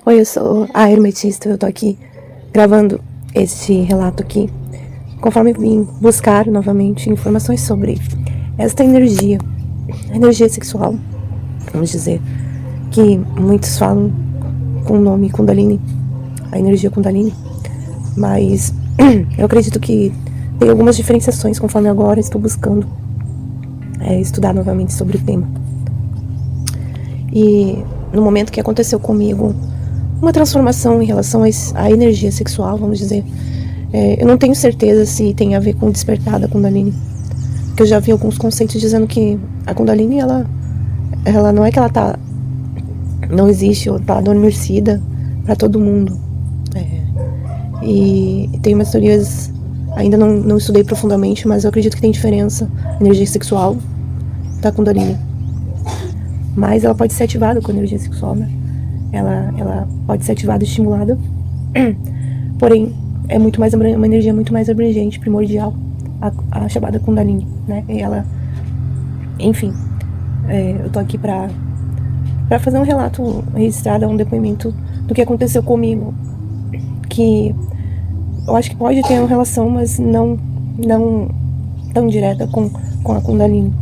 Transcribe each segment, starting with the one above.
Oi, eu sou a Hermetista, eu tô aqui gravando este relato aqui, conforme vim buscar novamente informações sobre esta energia, a energia sexual, vamos dizer, que muitos falam com o nome Kundalini, a energia Kundalini, mas eu acredito que tem algumas diferenciações conforme agora estou buscando estudar novamente sobre o tema. E no momento que aconteceu comigo uma transformação em relação à energia sexual, vamos dizer. Eu não tenho certeza se tem a ver com o despertar da Kundalini. Porque eu já vi alguns conceitos dizendo que a Kundalini, ela não é que ela não existe, ou tá adormecida para todo mundo. E tem umas teorias, ainda não estudei profundamente, mas eu acredito que tem diferença, energia sexual da Kundalini. Mas ela pode ser ativada com a energia sexual, né? Ela pode ser ativada e estimulada, porém é muito mais uma energia muito mais abrangente, primordial, a chamada Kundalini, né? E ela, enfim, eu tô aqui pra fazer um relato, registrar, dar um depoimento do que aconteceu comigo, que eu acho que pode ter uma relação, mas não tão direta com a Kundalini.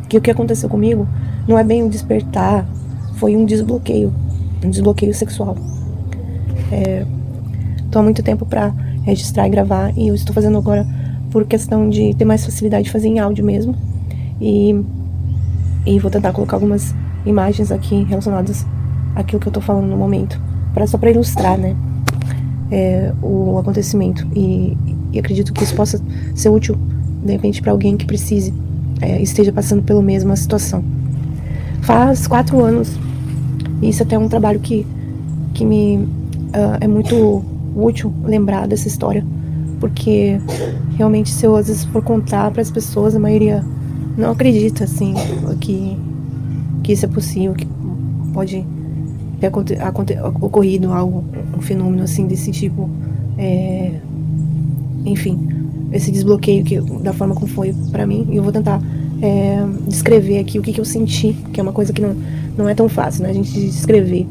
Que o que aconteceu comigo não é bem um despertar, foi um desbloqueio sexual. Tô há muito tempo pra registrar e gravar, e eu estou fazendo agora por questão de ter mais facilidade de fazer em áudio mesmo, e vou tentar colocar algumas imagens aqui relacionadas àquilo que eu tô falando no momento, só pra ilustrar, né, o acontecimento, e acredito que isso possa ser útil de repente pra alguém que precise, esteja passando pela mesma situação. Faz 4 anos, e isso até é um trabalho que me é muito útil lembrar dessa história, porque realmente, se eu às vezes for contar para as pessoas, a maioria não acredita assim que isso é possível, que pode ter ocorrido algo, um fenômeno assim desse tipo, enfim, esse desbloqueio da forma como foi para mim. E eu vou tentar descrever aqui o que eu senti, que é uma coisa que não é tão fácil, né, a gente descrever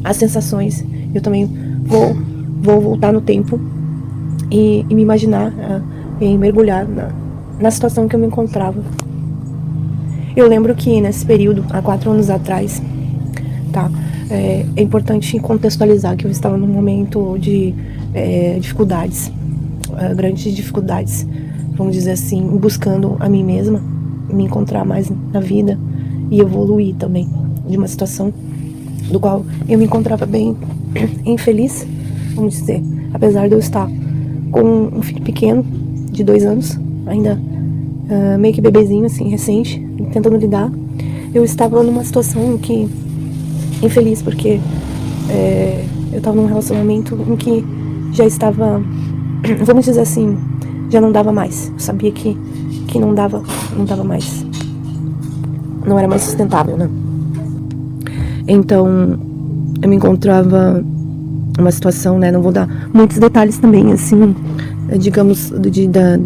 as sensações. Eu também vou voltar no tempo e me imaginar e mergulhar na situação que eu me encontrava. Eu lembro que nesse período, há 4 anos atrás, tá, é importante contextualizar que eu estava num momento de dificuldades, grandes dificuldades, vamos dizer assim, buscando a mim mesma, me encontrar mais na vida e evoluir também de uma situação do qual eu me encontrava bem infeliz, vamos dizer, apesar de eu estar com um filho pequeno de 2 anos, ainda meio que bebezinho assim, recente, tentando lidar. Eu estava numa situação que infeliz, porque eu estava num relacionamento em que já estava, vamos dizer assim, já não dava mais. Eu sabia que não dava mais, não era mais sustentável, né? Então eu me encontrava numa situação, né, não vou dar muitos detalhes também, assim, digamos, da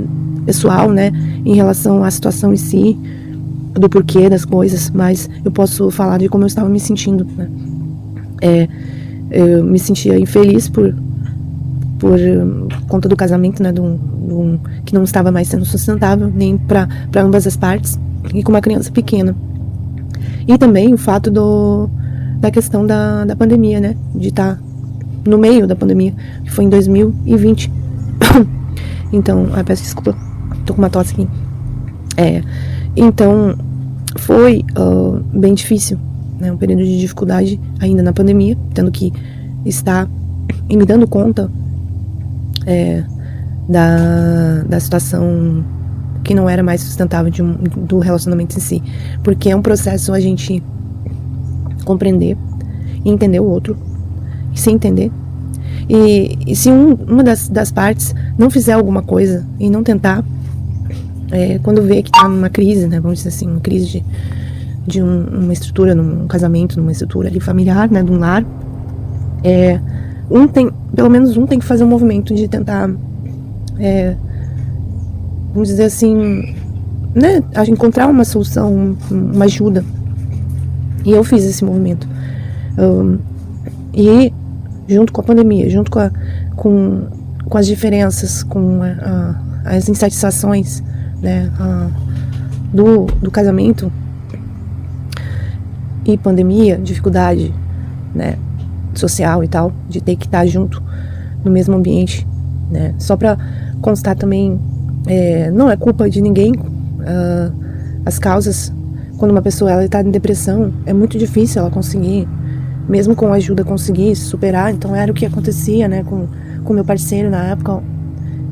pessoal, né, em relação à situação em si, do porquê das coisas, mas eu posso falar de como eu estava me sentindo, né? Eu me sentia infeliz por conta do casamento, né, que não estava mais sendo sustentável, nem para ambas as partes, e com uma criança pequena. E também o fato da questão da pandemia, né, de estar no meio da pandemia, que foi em 2020. Então, peço desculpa, tô com uma tosse aqui. Então, foi bem difícil, né, um período de dificuldade ainda na pandemia, tendo que estar e me dando conta da situação que não era mais sustentável do relacionamento em si, porque é um processo a gente compreender e entender o outro, e se entender, e se uma das partes não fizer alguma coisa e não tentar, quando vê que tá numa crise, né, vamos dizer assim, uma crise de uma estrutura, num casamento, numa estrutura ali familiar, né, de um lar, pelo menos um tem que fazer um movimento de tentar, vamos dizer assim, né, encontrar uma solução, uma ajuda. E eu fiz esse movimento. E junto com a pandemia, junto com as diferenças, com as insatisfações, né, do casamento e pandemia, dificuldade, né, social e tal, de ter que estar junto no mesmo ambiente, né, só pra constar também, não é culpa de ninguém, as causas, quando uma pessoa ela está em depressão, é muito difícil ela conseguir, mesmo com ajuda, conseguir superar. Então era o que acontecia, né, com meu parceiro na época.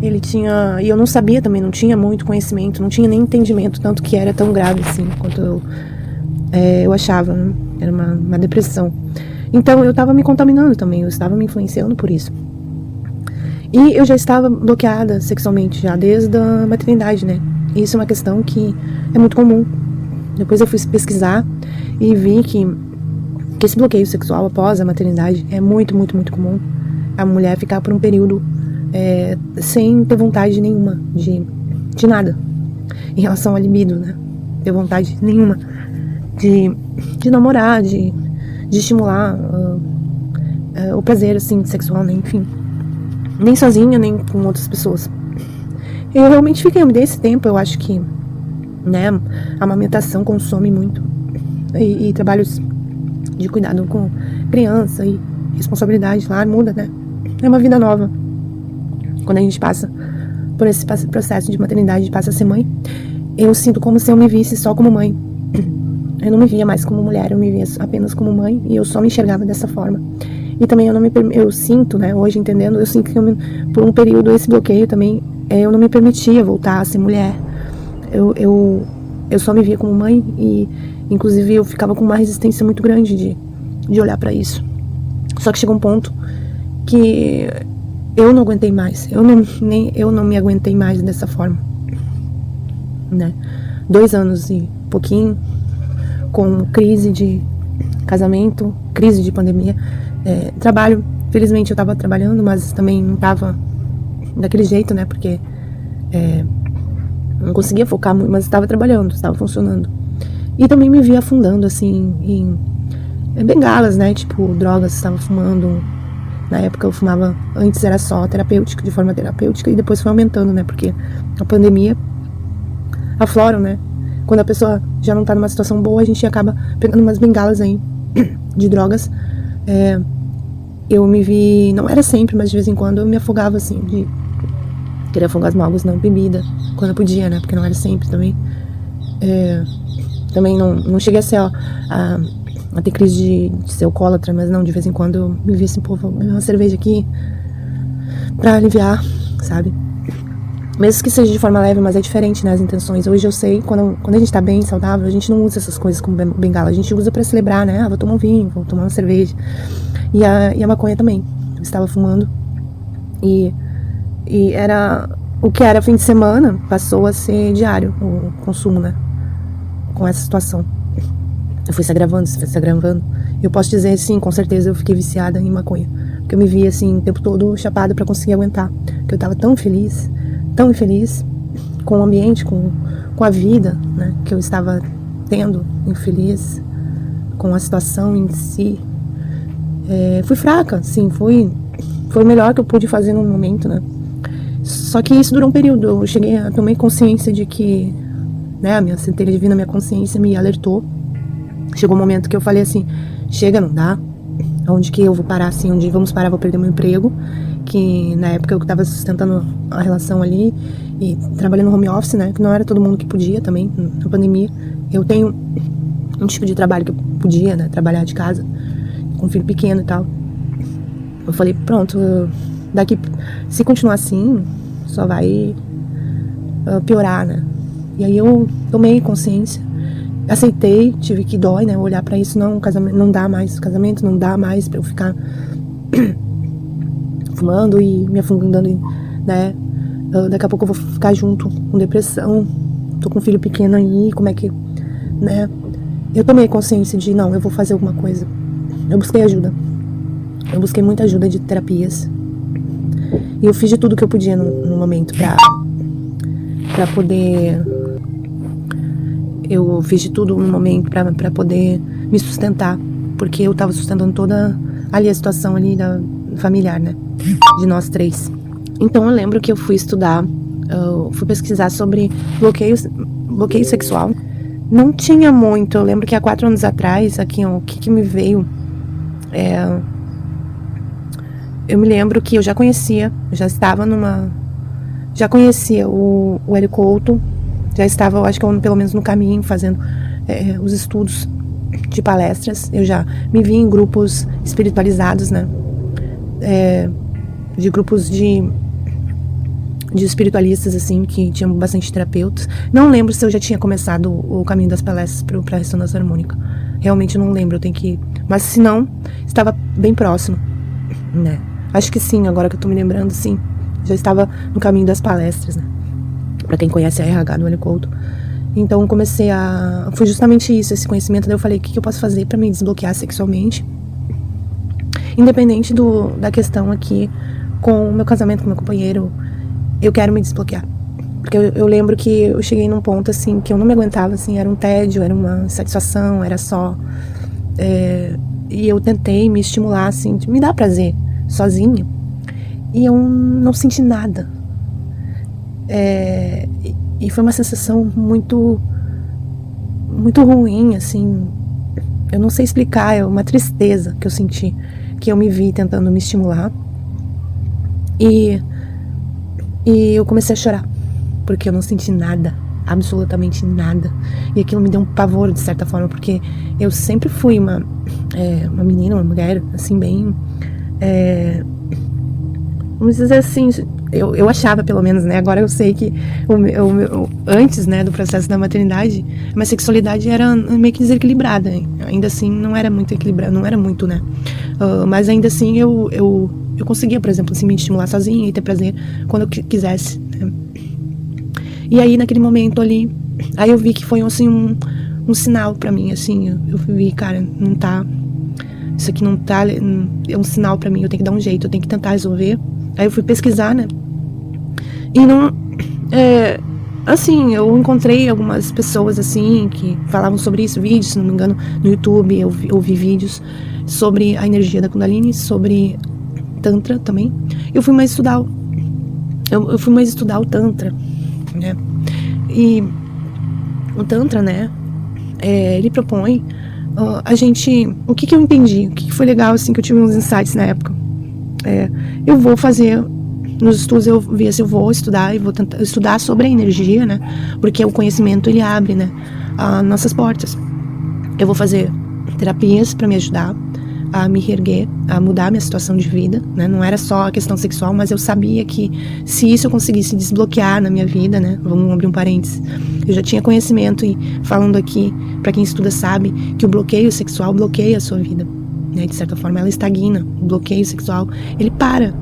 Ele tinha, e eu não sabia também, não tinha muito conhecimento, não tinha nem entendimento, tanto que era tão grave assim, quanto eu achava, né? Era uma depressão. Então eu estava me contaminando também, eu estava me influenciando por isso. E eu já estava bloqueada sexualmente, já desde a maternidade, né? Isso é uma questão que é muito comum. Depois eu fui pesquisar e vi que esse bloqueio sexual após a maternidade é muito, muito, muito comum. A mulher ficar por um período sem ter vontade nenhuma de nada em relação ao libido, né? Ter vontade nenhuma de namorar, de estimular o prazer, assim, sexual, né? Enfim. Nem sozinha, nem com outras pessoas. Eu realmente fiquei, me dei esse tempo, eu acho que, né, a amamentação consome muito. E trabalhos de cuidado com criança e responsabilidade lá muda, né? É uma vida nova. Quando a gente passa por esse processo de maternidade, passa a ser mãe, eu sinto como se eu me visse só como mãe. Eu não me via mais como mulher, eu me via apenas como mãe e eu só me enxergava dessa forma. E também eu sinto, né, hoje entendendo, eu sinto que por um período esse bloqueio também, eu não me permitia voltar a ser mulher. Eu só me via como mãe e, inclusive, eu ficava com uma resistência muito grande de olhar pra isso. Só que chegou um ponto que eu não aguentei mais. Eu não me aguentei mais dessa forma, né? 2 anos e pouquinho, com crise de casamento, crise de pandemia, trabalho. Felizmente eu tava trabalhando, mas também não tava daquele jeito, né? Porque não conseguia focar muito, mas estava trabalhando, estava funcionando. E também me via afundando, assim, em bengalas, né? Tipo, drogas, estava fumando. Na época eu fumava, antes era só terapêutica, de forma terapêutica, e depois foi aumentando, né? Porque a pandemia aflora, né? Quando a pessoa já não tá numa situação boa, a gente acaba pegando umas bengalas aí de drogas. Eu me vi, não era sempre, mas de vez em quando eu me afogava, assim, de querer afogar as mágoas na bebida, quando eu podia, né? Porque não era sempre também. Também não cheguei a ser, a ter crise de ser alcoólatra, mas não, de vez em quando eu me vi assim, pô, vou beber uma cerveja aqui pra aliviar, sabe? Mesmo que seja de forma leve, mas é diferente, né, as intenções. Hoje eu sei, quando a gente tá bem, saudável, a gente não usa essas coisas como bengala, a gente usa pra celebrar, né? Vou tomar um vinho, vou tomar uma cerveja. E a maconha também. Eu estava fumando e era o que era fim de semana, passou a ser diário o consumo, né? Com essa situação. Foi se agravando. Eu posso dizer, sim, com certeza eu fiquei viciada em maconha. Porque eu me via, assim, o tempo todo chapada pra conseguir aguentar. Porque eu tava tão infeliz com o ambiente, com a vida, né? Que eu estava tendo, infeliz com a situação em si. Fui fraca, sim, foi o melhor que eu pude fazer no momento, né? Só que isso durou um período. Eu tomei consciência de que, né, a minha centelha divina, a minha consciência me alertou. Chegou um momento que eu falei assim, chega, não dá. Onde que eu vou parar, assim, onde vamos parar, vou perder meu emprego. Que na época eu estava sustentando a relação ali e trabalhando no home office, né, que não era todo mundo que podia também, na pandemia. Eu tenho um tipo de trabalho que eu podia, né, trabalhar de casa, com um filho pequeno e tal. Eu falei, pronto, daqui, se continuar assim, só vai piorar, né. E aí eu tomei consciência, aceitei, tive que dói, né, olhar pra isso, não, casamento, não dá mais, casamento não dá mais pra eu ficar fumando e me afundando, né, daqui a pouco eu vou ficar junto com depressão, tô com um filho pequeno aí, como é que, né, eu tomei consciência de, não, eu vou fazer alguma coisa. Eu busquei ajuda, eu busquei muita ajuda de terapias, e eu fiz de tudo que eu podia no momento pra poder, eu fiz de tudo no momento pra poder me sustentar, porque eu tava sustentando toda ali a situação ali familiar, né? De nós 3. Então eu lembro que eu fui estudar, fui pesquisar sobre bloqueio sexual. Não tinha muito, eu lembro que há 4 anos atrás, aqui, o que me veio, eu me lembro que eu já conhecia o Hélio Couto, já estava, eu acho que pelo menos no caminho, fazendo os estudos de palestras. Eu já me vi em grupos espiritualizados, né? De grupos de espiritualistas, assim, que tinham bastante terapeutas. Não lembro se eu já tinha começado o caminho das palestras para ressonância harmônica. Realmente não lembro, eu tenho que... Mas se não, estava bem próximo, né? Acho que sim, agora que eu tô me lembrando, sim. Já estava no caminho das palestras, né? Pra quem conhece a RH do Hélio Couto. Então foi justamente isso, esse conhecimento. Daí eu falei, o que eu posso fazer pra me desbloquear sexualmente? Independente da questão aqui com o meu casamento com meu companheiro, eu quero me desbloquear. Porque eu lembro que eu cheguei num ponto, assim, que eu não me aguentava, assim, era um tédio, era uma insatisfação, era só... e eu tentei me estimular, assim, de me dar prazer sozinha. E eu não senti nada. E foi uma sensação muito, muito ruim, assim. Eu não sei explicar, é uma tristeza que eu senti, que eu me vi tentando me estimular. E eu comecei a chorar, porque eu não senti nada, absolutamente nada. E aquilo me deu um pavor, de certa forma, porque eu sempre fui uma menina, uma mulher, assim, bem... vamos dizer assim, eu achava, pelo menos, né? Agora eu sei que antes, né, do processo da maternidade, a minha sexualidade era meio que desequilibrada. Ainda assim, não era muito equilibrada, não era muito, né? Mas ainda assim, eu conseguia, por exemplo, assim, me estimular sozinha e ter prazer quando eu quisesse, né? E aí, naquele momento ali, aí eu vi que foi, assim, um sinal pra mim, assim. Eu vi, cara, não tá... Isso aqui não tá... É um sinal pra mim, eu tenho que dar um jeito, eu tenho que tentar resolver. Aí eu fui pesquisar, né? E não... assim, eu encontrei algumas pessoas, assim, que falavam sobre isso, vídeos, se não me engano, no YouTube. Eu ouvi vídeos sobre a energia da Kundalini, sobre Tantra também. Eu fui mais estudar o Tantra, né? E o Tantra, né? Ele propõe a gente... O que eu entendi? O que foi legal, assim, que eu tive uns insights na época? Eu vou fazer... Nos estudos eu vi assim, eu vou estudar e vou tentar estudar sobre a energia, né? Porque o conhecimento, ele abre, né, as nossas portas. Eu vou fazer terapias para me ajudar a me reerguer, a mudar a minha situação de vida, né? Não era só a questão sexual, mas eu sabia que se isso eu conseguisse desbloquear na minha vida, né? Vamos abrir um parênteses. Eu já tinha conhecimento e falando aqui, para quem estuda sabe, que o bloqueio sexual bloqueia a sua vida, né? De certa forma ela estagna. O bloqueio sexual, ele para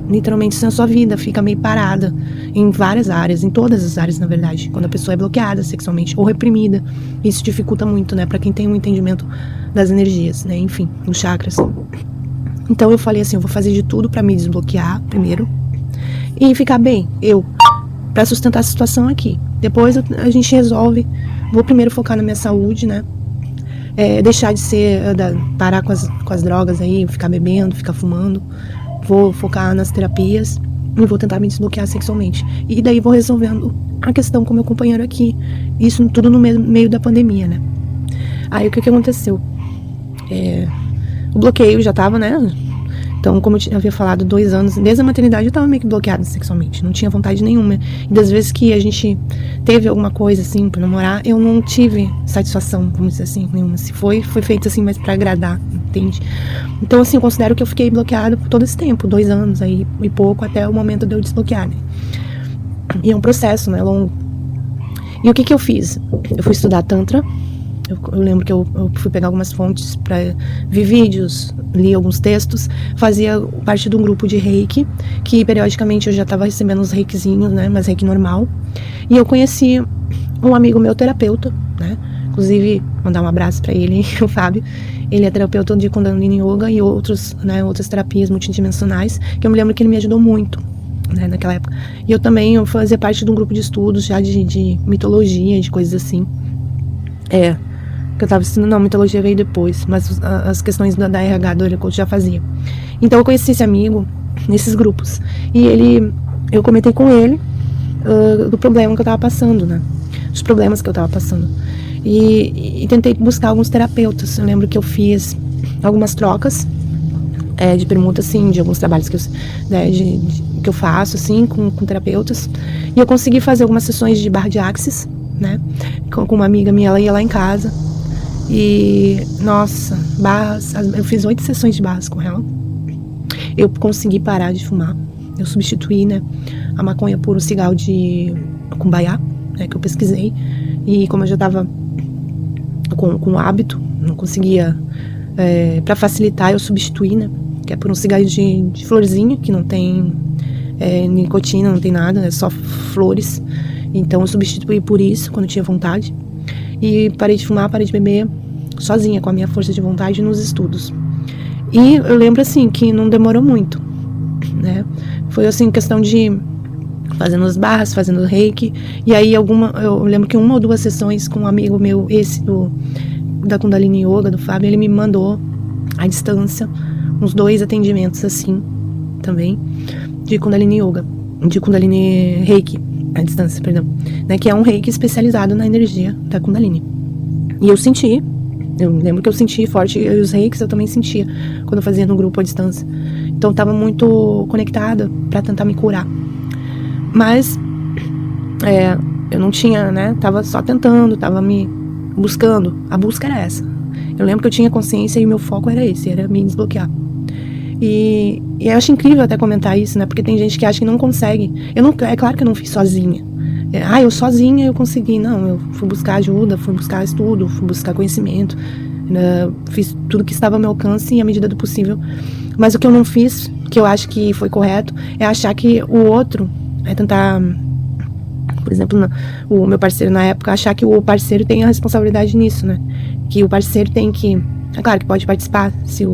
literalmente a sua vida, fica meio parada em várias áreas, em todas as áreas, na verdade, quando a pessoa é bloqueada sexualmente ou reprimida. Isso dificulta muito, né, pra quem tem um entendimento das energias, né, enfim, dos chakras. Então eu falei assim, eu vou fazer de tudo pra me desbloquear primeiro e ficar bem, pra sustentar a situação aqui. Depois a gente resolve, vou primeiro focar na minha saúde, né, deixar de parar com as drogas aí, ficar bebendo, ficar fumando. Vou focar nas terapias e vou tentar me desbloquear sexualmente. E daí vou resolvendo a questão com meu companheiro aqui. Isso tudo no meio da pandemia, né? Aí o que aconteceu? O bloqueio já tava, né? Então, como eu havia falado, 2 anos, desde a maternidade eu tava meio que bloqueada sexualmente. Não tinha vontade nenhuma. E das vezes que a gente teve alguma coisa, assim, pra namorar, eu não tive satisfação, vamos dizer assim, nenhuma. Se foi feito, assim, mais pra agradar, entende? Então, assim, eu considero que eu fiquei bloqueada por todo esse tempo, 2 anos aí e pouco, até o momento de eu desbloquear, né? E é um processo, né, longo. E o que eu fiz? Eu fui estudar Tantra. Eu lembro que eu fui pegar algumas fontes para ver vídeos, li alguns textos, fazia parte de um grupo de reiki, que periodicamente eu já estava recebendo uns reikizinhos, né, mas reiki normal. E eu conheci um amigo meu terapeuta, né, inclusive mandar um abraço para ele, o Fábio. Ele é terapeuta de Kundalini Yoga e outras terapias multidimensionais, que eu me lembro que ele me ajudou muito, né, naquela época. E eu fazia parte de um grupo de estudos já de mitologia, de coisas assim. que eu tava estudando, não, mitologia veio depois, mas as questões da RH do Orkut já fazia. Então eu conheci esse amigo nesses grupos, e eu comentei com ele do problema que eu tava passando, né, dos problemas que eu tava passando, e tentei buscar alguns terapeutas. Eu lembro que eu fiz algumas trocas de permuta, assim, de alguns trabalhos que eu faço, assim, com terapeutas, e eu consegui fazer algumas sessões de barra de axis, né, com uma amiga minha. Ela ia lá em casa, e, nossa, barras, eu fiz 8 sessões de barras com ela. Eu consegui parar de fumar, eu substituí, né, a maconha por um cigarro de cumbaiá, né, que eu pesquisei, e como eu já tava com o hábito, não conseguia, pra facilitar, eu substituí, né, que é por um cigarro de florzinha, que não tem nicotina, não tem nada, é só flores. Então eu substituí por isso, quando eu tinha vontade. E parei de fumar, parei de beber, sozinha, com a minha força de vontade nos estudos. E eu lembro, assim, que não demorou muito, né? Foi, assim, questão de fazendo as barras, fazendo reiki. E aí eu lembro que 1 ou 2 sessões com um amigo meu, esse da Kundalini Yoga, do Fábio, ele me mandou à distância uns 2 atendimentos, assim, também, de Kundalini Yoga, de Kundalini Reiki, à distância, perdão, né, que é um Reiki especializado na energia da Kundalini. E eu lembro que eu senti forte, e os Reikis eu também sentia, quando eu fazia no grupo à distância. Então eu tava muito conectada pra tentar me curar. Mas, eu não tinha, né, tava só tentando, tava me buscando, a busca era essa. Eu lembro que eu tinha consciência e o meu foco era esse, era me desbloquear. E eu acho incrível até comentar isso, né? Porque tem gente que acha que não consegue. É claro que eu não fiz sozinha. Eu sozinha eu consegui. Não, eu fui buscar ajuda, fui buscar estudo, fui buscar conhecimento, né? Fiz tudo que estava ao meu alcance e à medida do possível. Mas o que eu não fiz, que eu acho que foi correto, é achar que o outro, tentar, por exemplo, o meu parceiro na época, achar que o parceiro tem a responsabilidade nisso, né? Que o parceiro tem que... É claro que pode participar, se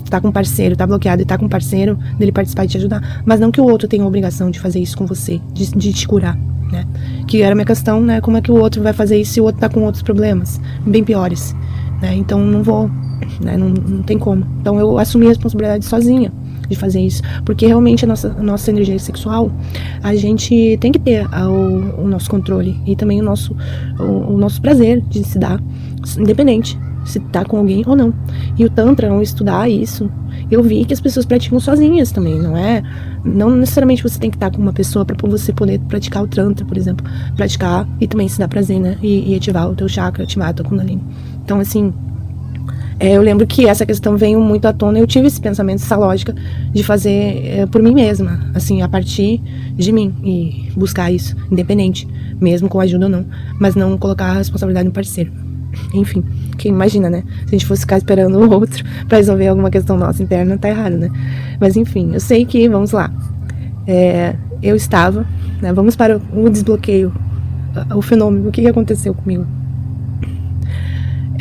tá com um parceiro, tá bloqueado e tá com um parceiro, dele participar e te ajudar, mas não que o outro tenha a obrigação de fazer isso com você, de te curar, né? Que era a minha questão, né? Como é que o outro vai fazer isso se o outro tá com outros problemas, bem piores, né? Então não vou, né? Não tem como. Então eu assumi a responsabilidade sozinha de fazer isso, porque realmente a nossa energia sexual, a gente tem que ter o nosso controle e também o nosso prazer de se dar, independente se tá com alguém ou não. E o Tantra, ao estudar isso, eu vi que as pessoas praticam sozinhas também, não necessariamente você tem que estar com uma pessoa para você poder praticar o Tantra, por exemplo, praticar e também se dar prazer, né, e ativar o teu chakra, ativar a tua Kundalini. Então, assim, eu lembro que essa questão veio muito à tona, eu tive esse pensamento, essa lógica de fazer por mim mesma, assim, a partir de mim, e buscar isso, independente, mesmo com ajuda ou não, mas não colocar a responsabilidade no parceiro. Enfim, quem imagina, né? Se a gente fosse ficar esperando o outro pra resolver alguma questão nossa interna, tá errado, né? Mas enfim, eu sei que, vamos lá, eu estava, né? Vamos para o desbloqueio, o fenômeno, o que aconteceu comigo.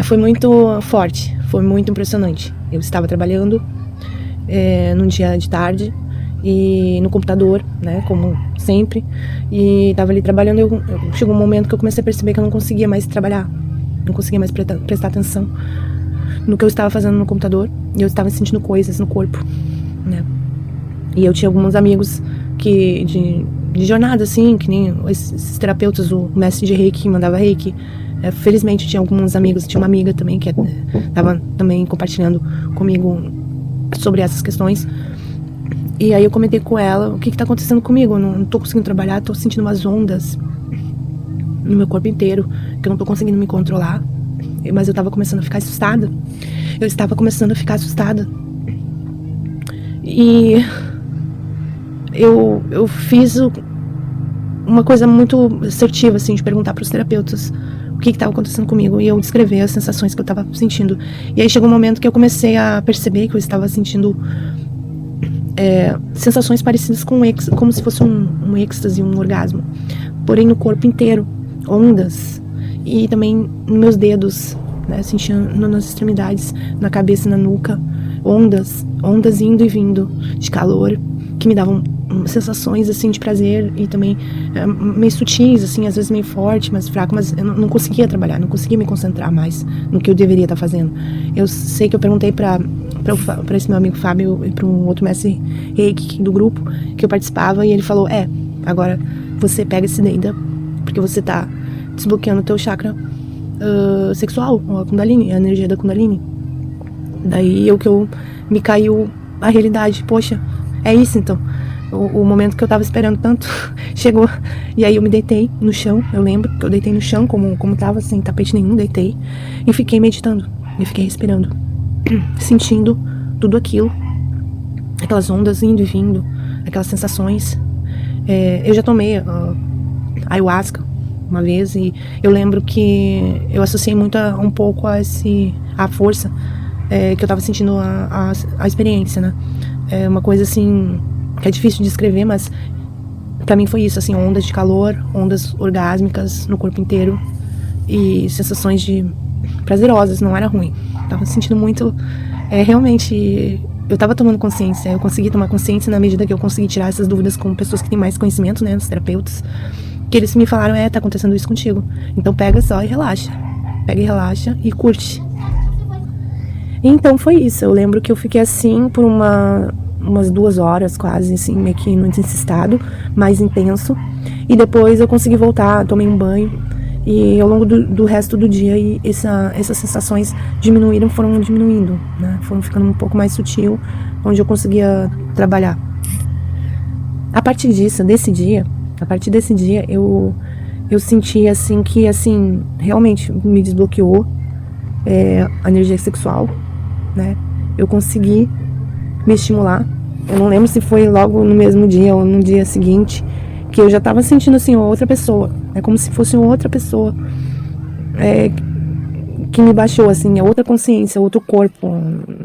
Foi muito forte, foi muito impressionante. Eu estava trabalhando num dia de tarde e no computador, né, como sempre, e estava ali trabalhando. Chegou um momento que eu comecei a perceber que eu não conseguia mais trabalhar, não conseguia mais prestar atenção no que eu estava fazendo no computador, e eu estava sentindo coisas no corpo, né. E eu tinha alguns amigos que de jornada, assim, que nem esses terapeutas, o mestre de Reiki que mandava Reiki. Felizmente tinha alguns amigos, tinha uma amiga também que estava também compartilhando comigo sobre essas questões. E aí eu comentei com ela, o que tá acontecendo comigo? Eu não tô conseguindo trabalhar, tô sentindo umas ondas no meu corpo inteiro, que eu não tô conseguindo me controlar. Mas eu tava começando a ficar assustada. Eu estava começando a ficar assustada. E eu fiz uma coisa muito assertiva, assim, de perguntar pros terapeutas o que estava acontecendo comigo, e eu descrever as sensações que eu estava sentindo. E aí chegou um momento que eu comecei a perceber que eu estava sentindo sensações parecidas com como se fosse um êxtase, um orgasmo, porém no corpo inteiro, ondas, e também nos meus dedos, né, sentindo nas extremidades, na cabeça e na nuca, ondas indo e vindo de calor, que me davam sensações, assim, de prazer e também meio sutis, assim, às vezes meio forte, mas fraco, mas eu não conseguia trabalhar, não conseguia me concentrar mais no que eu deveria estar fazendo. Eu sei que eu perguntei pra esse meu amigo Fábio e pra um outro mestre reiki do grupo que eu participava, e ele falou, agora você pega esse Denda, porque você tá desbloqueando o teu chakra sexual, a Kundalini, a energia da Kundalini. Daí me caiu a realidade, poxa, é isso então. O momento que eu tava esperando tanto chegou. E aí eu me deitei no chão, eu lembro que eu deitei no chão, como tava, sem tapete nenhum, deitei. E fiquei meditando, e fiquei respirando, sentindo tudo aquilo, aquelas ondas indo e vindo, aquelas sensações. Eu já tomei ayahuasca uma vez, e eu lembro que eu associei muito um pouco a força que eu tava sentindo a experiência, né? É uma coisa assim que é difícil de descrever, mas pra mim foi isso, assim, ondas de calor, ondas orgásmicas no corpo inteiro e sensações prazerosas, não era ruim. Tava sentindo muito, realmente, eu tava tomando consciência, eu consegui tomar consciência na medida que eu consegui tirar essas dúvidas com pessoas que têm mais conhecimento, né, os terapeutas, que eles me falaram, tá acontecendo isso contigo, então pega só e relaxa, pega e relaxa e curte. Então foi isso, eu lembro que eu fiquei assim por umas 2 horas quase, assim, meio que nesse estado mais intenso, e depois eu consegui voltar, tomei um banho, e ao longo do resto do dia essas sensações foram diminuindo, né, foram ficando um pouco mais sutil, onde eu conseguia trabalhar. A partir desse dia, eu senti assim que, assim, realmente me desbloqueou a energia sexual, né, eu consegui me estimular. Eu não lembro se foi logo no mesmo dia ou no dia seguinte, que eu já tava sentindo assim outra pessoa. É como se fosse outra pessoa que me baixou, assim, outra consciência, outro corpo.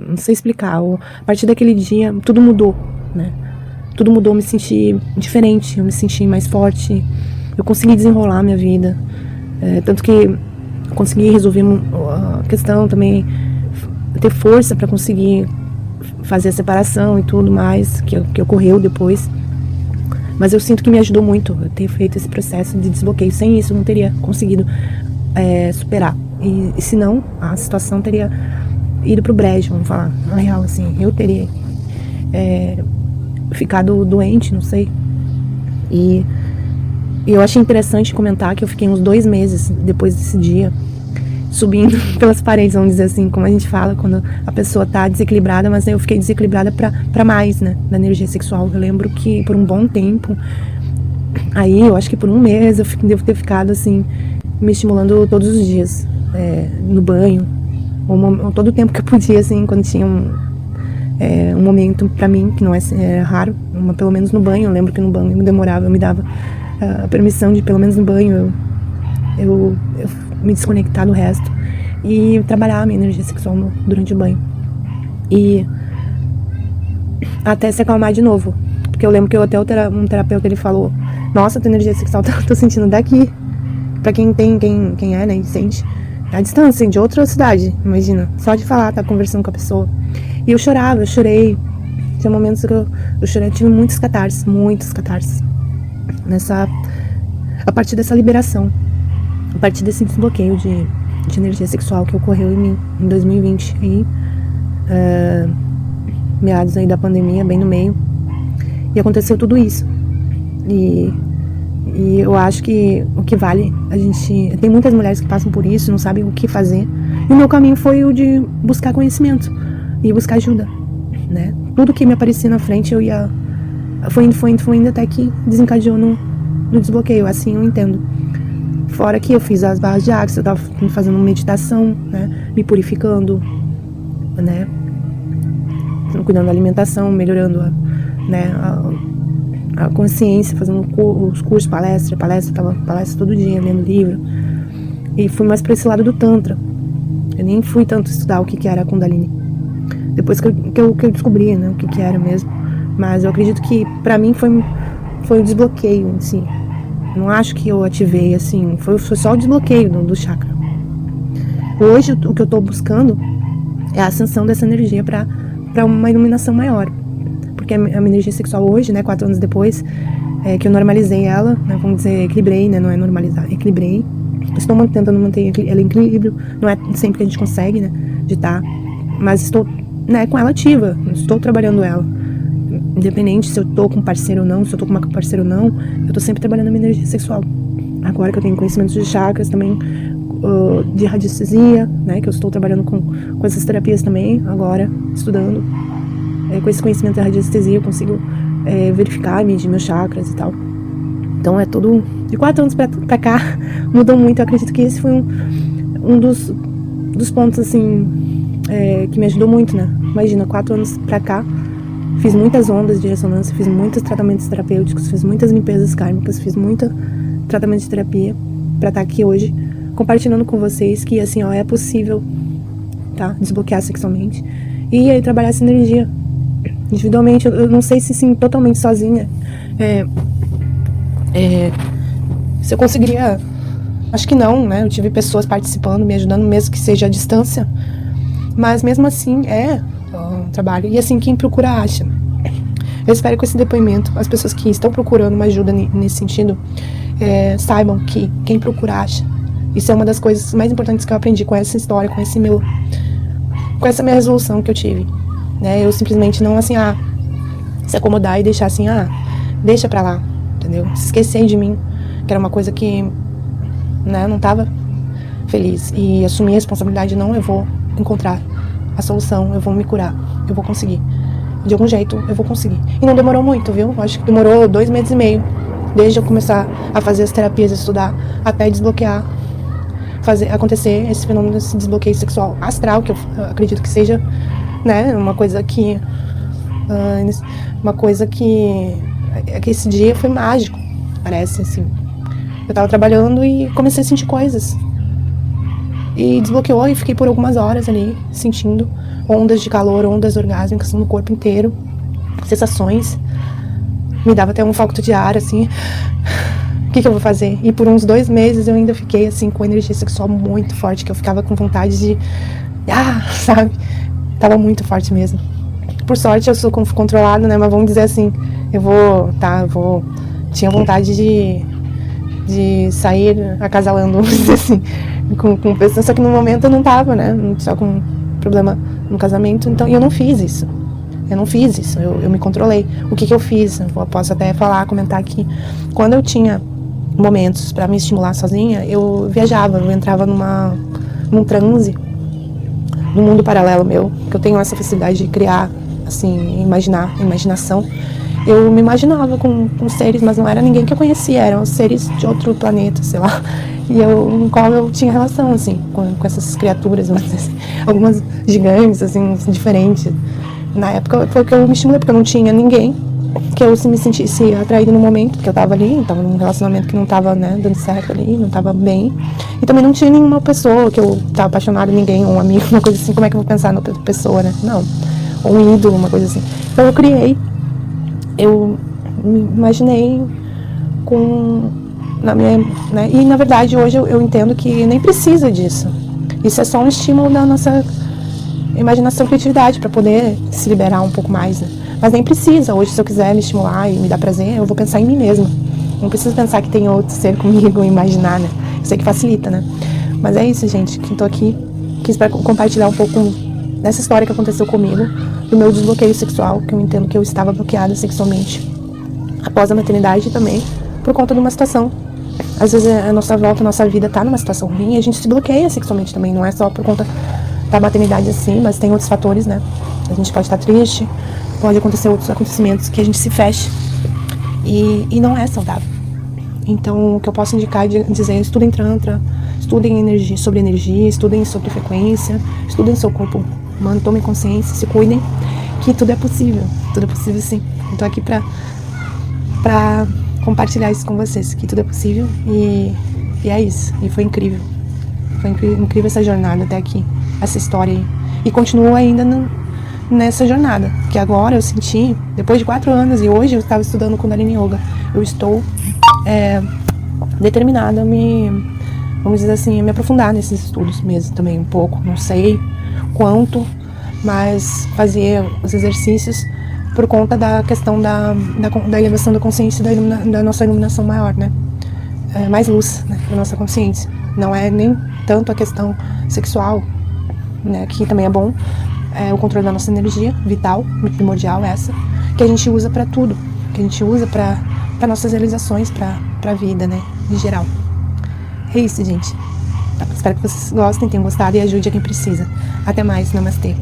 Não sei explicar. A partir daquele dia, tudo mudou, né? Tudo mudou, eu me senti diferente, eu me senti mais forte. Eu consegui desenrolar a minha vida. Tanto que eu consegui resolver a questão também, ter força para conseguir fazer a separação e tudo mais, que ocorreu depois. Mas eu sinto que me ajudou muito eu ter feito esse processo de desbloqueio. Sem isso eu não teria conseguido superar. E se não, a situação teria ido pro brejo, vamos falar. Na real, assim, eu teria ficado doente, não sei. E eu achei interessante comentar que eu fiquei uns 2 meses depois desse dia subindo pelas paredes, vamos dizer assim, como a gente fala, quando a pessoa tá desequilibrada, mas eu fiquei desequilibrada pra mais, né, da energia sexual. Eu lembro que por um bom tempo, aí eu acho que por 1 mês eu devo ter ficado assim, me estimulando todos os dias, no banho, ou todo o tempo que eu podia, assim, quando tinha um momento pra mim, que não é raro, pelo menos no banho. Eu lembro que no banho eu demorava, eu me dava a permissão de, pelo menos no banho, eu me desconectar do resto e trabalhar a minha energia sexual durante o banho, e até se acalmar de novo, porque eu lembro que até um terapeuta, ele falou, nossa, tua energia sexual tô sentindo daqui, pra quem é, né, e sente à distância, de outra cidade, imagina, só de falar, tá conversando com a pessoa. E eu chorava, eu chorei, tinha momentos que eu chorei, eu tive muitos catarses a partir dessa liberação, a partir desse desbloqueio de energia sexual que ocorreu em mim em 2020, aí, meados aí da pandemia, bem no meio, e aconteceu tudo isso. E eu acho que o que vale, tem muitas mulheres que passam por isso, não sabem o que fazer, e o meu caminho foi o de buscar conhecimento e buscar ajuda, né? Tudo que me aparecia na frente foi indo até que desencadeou no desbloqueio, assim eu entendo. Fora que eu fiz as barras de axis, eu tava fazendo meditação, né, me purificando, né, cuidando da alimentação, melhorando a consciência, fazendo os cursos, palestra todo dia, lendo livro. E fui mais pra esse lado do Tantra. Eu nem fui tanto estudar o que era a Kundalini. Depois que eu descobri, né, o que era mesmo. Mas eu acredito que pra mim foi o desbloqueio em si. Não acho que eu ativei, assim, foi só o desbloqueio do chakra. Hoje, o que eu tô buscando é a ascensão dessa energia pra uma iluminação maior. porque a minha energia sexual hoje, né, 4 anos depois, que eu normalizei ela, né, vamos dizer, equilibrei, né, não é normalizar, equilibrei. Estou tentando manter ela em equilíbrio, não é sempre que a gente consegue, né, de estar, mas estou, né, com ela ativa, estou trabalhando ela. Independente se eu tô com parceiro ou não, se eu tô com uma parceira ou não, eu tô sempre trabalhando a minha energia sexual. Agora que eu tenho conhecimentos de chakras também, de radiestesia, né, que eu estou trabalhando com essas terapias também, agora, estudando. Com esse conhecimento da radiestesia eu consigo verificar, medir meus chakras e tal. Então é tudo... De 4 anos pra cá, mudou muito. Eu acredito que esse foi um dos pontos, assim, que me ajudou muito, né. Imagina, 4 anos pra cá, fiz muitas ondas de ressonância, fiz muitos tratamentos terapêuticos, fiz muitas limpezas kármicas, fiz muito tratamento de terapia pra estar aqui hoje, compartilhando com vocês que, assim, ó, é possível, tá, desbloquear sexualmente e aí trabalhar essa energia individualmente. Eu não sei se, sim, totalmente sozinha, se eu conseguiria, acho que não, né, eu tive pessoas participando, me ajudando, mesmo que seja à distância, mas mesmo assim um trabalho, e assim, quem procura acha. Eu espero que com esse depoimento, as pessoas que estão procurando uma ajuda nesse sentido, saibam que quem procura acha. Isso é uma das coisas mais importantes que eu aprendi com essa história, com essa minha resolução que eu tive, né? Eu simplesmente não, assim, se acomodar e deixar assim, deixa pra lá, entendeu? Se esquecer de mim, que era uma coisa que, né, eu não tava feliz, e assumir a responsabilidade. Não, eu vou encontrar a solução, eu vou me curar, eu vou conseguir. De algum jeito, eu vou conseguir. E não demorou muito, viu? Acho que demorou 2 meses e meio, desde eu começar a fazer as terapias, estudar, até desbloquear, fazer acontecer esse fenômeno, desse desbloqueio sexual astral, que eu acredito que seja, né, uma coisa que esse dia foi mágico, parece, assim. Eu tava trabalhando e comecei a sentir coisas. E desbloqueou, e fiquei por algumas horas ali, sentindo ondas de calor, ondas orgásmicas no corpo inteiro, sensações. Me dava até um falta de ar, assim. O que eu vou fazer? E por uns 2 meses eu ainda fiquei, assim, com energia sexual muito forte, que eu ficava com vontade de... sabe? Tava muito forte mesmo. Por sorte eu sou controlada, né? Mas vamos dizer assim, tinha vontade de sair acasalando, vamos dizer assim, com pessoas, só que no momento eu não tava, né? Só com problema no casamento, então, e eu não fiz isso. Eu me controlei. O que eu fiz? Eu posso até comentar aqui. Quando eu tinha momentos pra me estimular sozinha, eu viajava, eu entrava num transe, num mundo paralelo meu, que eu tenho essa facilidade de criar, assim, imaginação. Eu me imaginava com seres, mas não era ninguém que eu conhecia, eram seres de outro planeta, sei lá. E no qual eu tinha relação, assim, com essas criaturas, assim, algumas gigantes, assim, diferentes. Na época foi que eu me estimulei, porque eu não tinha ninguém que eu me sentisse atraída no momento, porque eu tava ali, tava num relacionamento que não tava, né, dando certo ali, não tava bem. E também não tinha nenhuma pessoa que eu tava apaixonada, ninguém, um amigo, uma coisa assim. Como é que eu vou pensar na outra pessoa, né? Não. Ou um ídolo, uma coisa assim. Então eu me imaginei na minha, né? E na verdade hoje eu entendo que nem precisa disso. Isso é só um estímulo da nossa imaginação e criatividade para poder se liberar um pouco mais, né? Mas nem precisa. Hoje, se eu quiser me estimular e me dar prazer, eu vou pensar em mim mesma. Não preciso pensar que tem outro ser comigo ou imaginar, né? Isso aí que facilita, né? Mas é isso, gente, que tô aqui. Quis compartilhar um pouco dessa história que aconteceu comigo, do meu desbloqueio sexual, que eu entendo que eu estava bloqueada sexualmente após a maternidade também, por conta de uma situação. Às vezes a nossa vida tá numa situação ruim e a gente se bloqueia sexualmente também, não é só por conta da maternidade assim, mas tem outros fatores, né? A gente pode estar triste, pode acontecer outros acontecimentos que a gente se feche e não é saudável. Então, o que eu posso indicar é dizer: estudem Tantra, estudem sobre energia, estudem sobre frequência, estudem seu corpo humano, tomem consciência, se cuidem, que tudo é possível sim. Eu tô aqui pra compartilhar isso com vocês, que tudo é possível e é isso. E foi incrível incrível essa jornada até aqui, essa história aí. E continuo ainda nessa jornada, que agora eu senti, depois de 4 anos, e hoje eu estava estudando Kundalini Yoga, eu estou determinada a vamos dizer assim, a me aprofundar nesses estudos mesmo também um pouco, não sei quanto, mas fazer os exercícios por conta da questão da elevação da consciência e da nossa iluminação maior, né? Mais luz, né, na nossa consciência. Não é nem tanto a questão sexual, né, que também é bom, o controle da nossa energia vital, primordial essa, que a gente usa para tudo, que a gente usa para nossas realizações, para a vida, né, em geral. É isso, gente. Espero que vocês gostem, tenham gostado e ajude a quem precisa. Até mais, namastê.